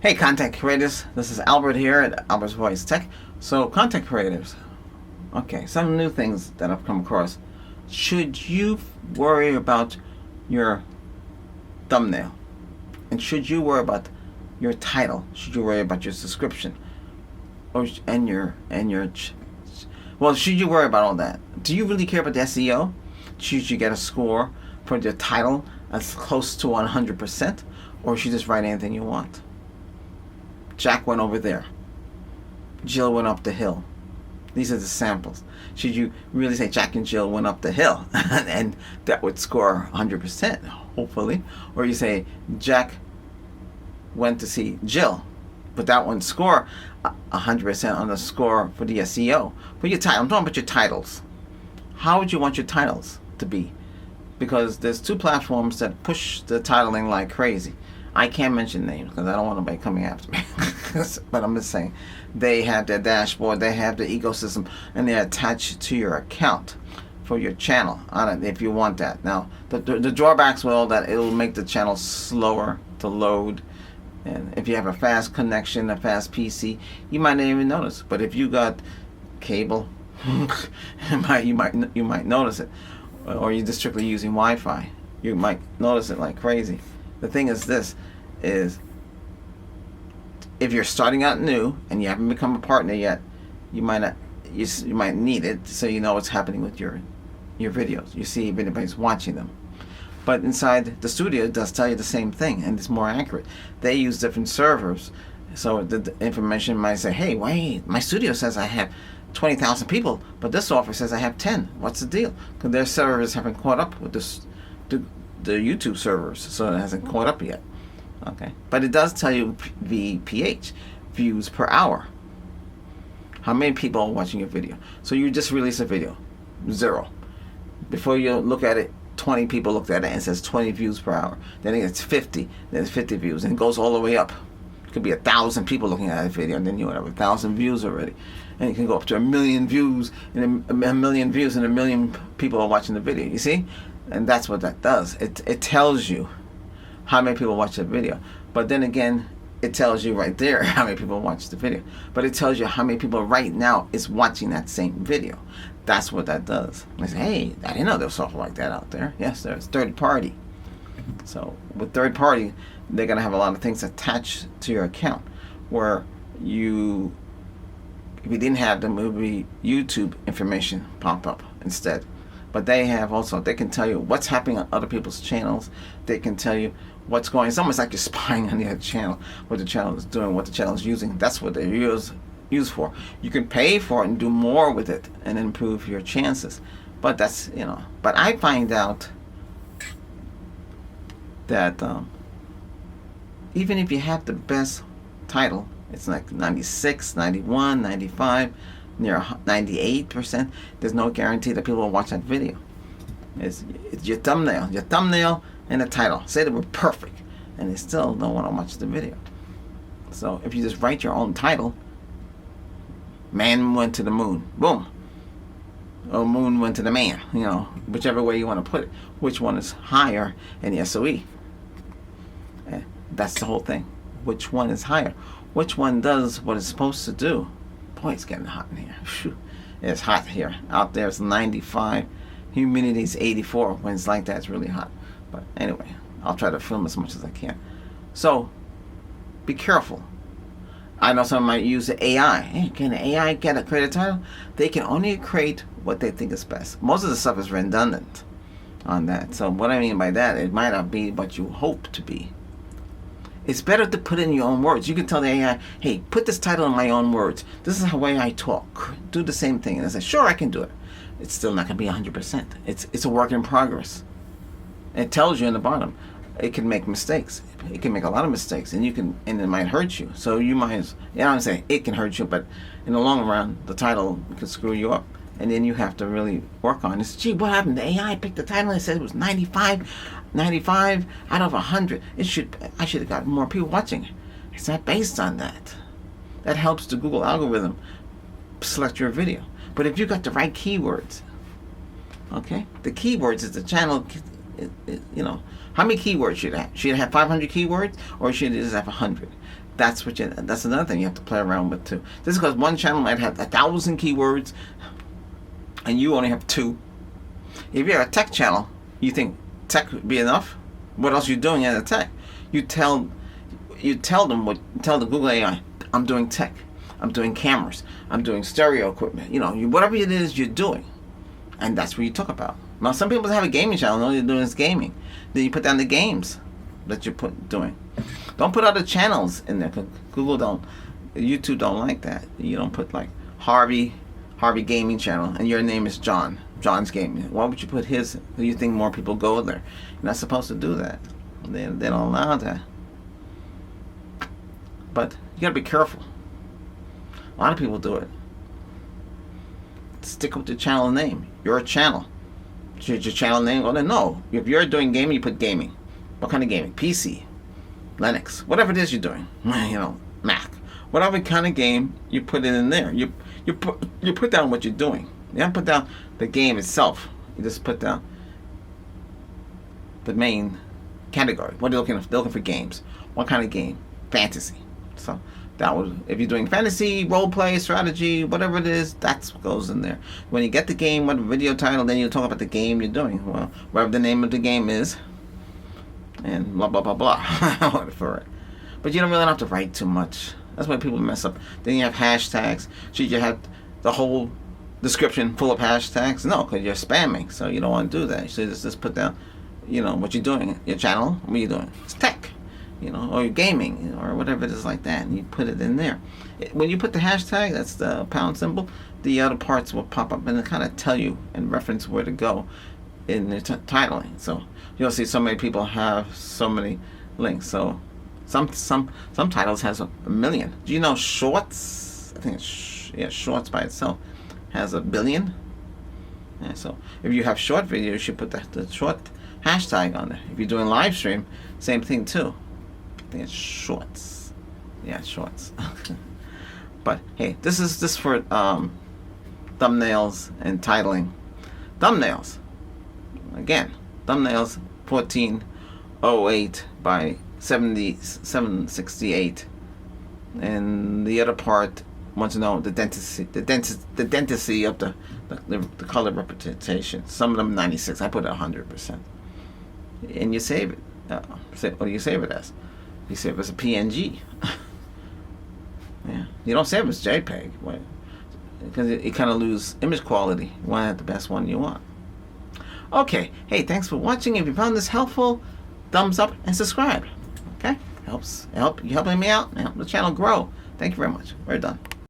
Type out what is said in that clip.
Hey, content creators. This is Albert here at Albert's Voice Tech. So, content creators. Okay, some new things that I've come across. Should you worry about your thumbnail? And should you worry about your title? Should you worry about your subscription? Well, should you worry about all that? Do you really care about the SEO? Should you get a score for your title that's close to 100%? Or should you just write anything you want? Jack went over there. Jill went up the hill. These are the samples. Should you really say Jack and Jill went up the hill? And that would score 100%, hopefully. Or you say Jack went to see Jill, but that one score 100% on the score for the SEO. For your title, I'm talking about your titles. How would you want your titles to be? Because there's two platforms that push the titling like crazy. I can't mention names because I don't want nobody coming after me. But I'm just saying, they have their dashboard, they have the ecosystem, and they're attached to your account for your channel. If you want that. Now, the drawbacks with all that, it'll make the channel slower to load. And if you have a fast connection, a fast PC, you might not even notice. But if you got cable, you might notice it. Or you're just strictly using Wi-Fi, you might notice it like crazy. The thing is this, is if you're starting out new and you haven't become a partner yet, you might need it so you know what's happening with your videos. You see if anybody's watching them. But inside the studio, it does tell you the same thing, and it's more accurate. They use different servers, so the information might say, hey, wait, my studio says I have 20,000 people, but this office says I have 10. What's the deal? Because their servers haven't caught up with the YouTube servers, so it hasn't caught up yet. Okay, but it does tell you VPH, views per hour. How many people are watching your video? So you just release a video, 0. Before you look at it, 20 people looked at it and it says 20 views per hour. Then it's 50, then it's 50 views, and it goes all the way up. It could be 1,000 people looking at a video, and then you have 1,000 views already. And it can go up to 1 million views, and a million views, and 1 million people are watching the video. You see? And that's what that does. It tells you how many people watch the video. But then again, it tells you right there how many people watch the video. But it tells you how many people right now is watching that same video. That's what that does. I say, hey, I didn't know there was software like that out there. Yes, there's third party. So with third party, they're going to have a lot of things attached to your account where if you didn't have them, it would be YouTube information pop up instead. But they can tell you what's happening on other people's channels. They can tell you what's going on. It's almost like you're spying on the other channel, what the channel is doing, what the channel is using. That's what they're used for. You can pay for it and do more with it and improve your chances. But that's, but I find out that even if you have the best title, it's like 96, 91, 95, near 98%, there's no guarantee that people will watch that video. It's your thumbnail and the title. Say they were perfect, and they still don't want to watch the video. So if you just write your own title, man went to the moon, boom. Or moon went to the man, whichever way you want to put it. Which one is higher in the SOE? That's the whole thing. Which one is higher? Which one does what it's supposed to do? Boy, it's getting hot in here. Whew. It's hot here. Out there it's 95. Humidity is 84. When it's like that, it's really hot. But anyway, I'll try to film as much as I can. So, be careful. I know someone might use the AI. Hey, can the AI create a title? They can only create what they think is best. Most of the stuff is redundant on that. So what I mean by that, it might not be what you hope to be. It's better to put in your own words. You can tell the AI, hey, put this title in my own words. This is the way I talk. Do the same thing. And I say, sure, I can do it. It's still not going to be 100%. It's a work in progress. It tells you in the bottom. It can make mistakes. It can make a lot of mistakes, and it might hurt you. So you might, I'm saying it can hurt you, but in the long run, the title can screw you up. And then you have to really work on this. Gee, what happened? The AI picked the title and said it was 95 out of 100. I should have got more people watching. It's not based on that. That helps the Google algorithm select your video. But if you got the right keywords, okay? The keywords is the channel how many keywords should it have? Should it have 500 keywords, or should it just have 100? That's another thing you have to play around with too. Just because one channel might have 1,000 keywords, and you only have 2. If you're a tech channel, you think tech would be enough? What else are you doing in the tech? You tell the Google AI, I'm doing tech, I'm doing cameras, I'm doing stereo equipment. Whatever it is you're doing, and that's what you talk about. Now, some people have a gaming channel, and all you're doing is gaming. Then you put down the games that you're doing. Don't put other channels in there. Cause YouTube don't like that. You don't put like Harvey Gaming Channel, and your name is John's Gaming. Why would you put his? Do you think more people go there? You're not supposed to do that. They don't allow that. But you gotta be careful. A lot of people do it. Stick with the channel name. Your channel. Should your channel name go there? No. If you're doing gaming, you put gaming. What kind of gaming? PC, Linux, whatever it is you're doing. Mac. Whatever kind of game, you put it in there. You put down what you're doing. You don't put down the game itself. You just put down the main category. What are you looking for? They're looking for games. What kind of game? Fantasy. So if you're doing fantasy, role play, strategy, whatever it is, that's what goes in there. When you get the game, what video title, then you talk about the game you're doing. Well, whatever the name of the game is, and blah blah blah blah for it. But you don't really have to write too much. That's why people mess up. Then you have hashtags. Should you have the whole description full of hashtags? No, because you're spamming, so you don't want to do that. You should just put down, what you're doing. Your channel, what are you doing? It's tech. Or you're gaming, or whatever it is like that, and you put it in there. When you put the hashtag, that's the pound symbol, the other parts will pop up and kind of tell you and reference where to go in the titling. So you'll see so many people have so many links. So some titles has a million. Do you know Shorts? I think Shorts by itself has 1 billion. Yeah, so if you have short videos, you should put the short hashtag on there. If you're doing live stream, same thing too. I think it's Shorts. Yeah, Shorts. But hey, this is just for thumbnails and titling. Thumbnails. Again, thumbnails 1408 by 768, and the other part wants to know the density of the color representation. Some of them 96. I put it 100%, and you save it. What do you save it as? You save it as a PNG. Yeah, you don't save it as JPEG, because it kind of loses image quality. You want to have the best one you want. Okay, hey, thanks for watching. If you found this helpful, thumbs up and subscribe. Okay, you're helping me out and help the channel grow. Thank you very much. We're done.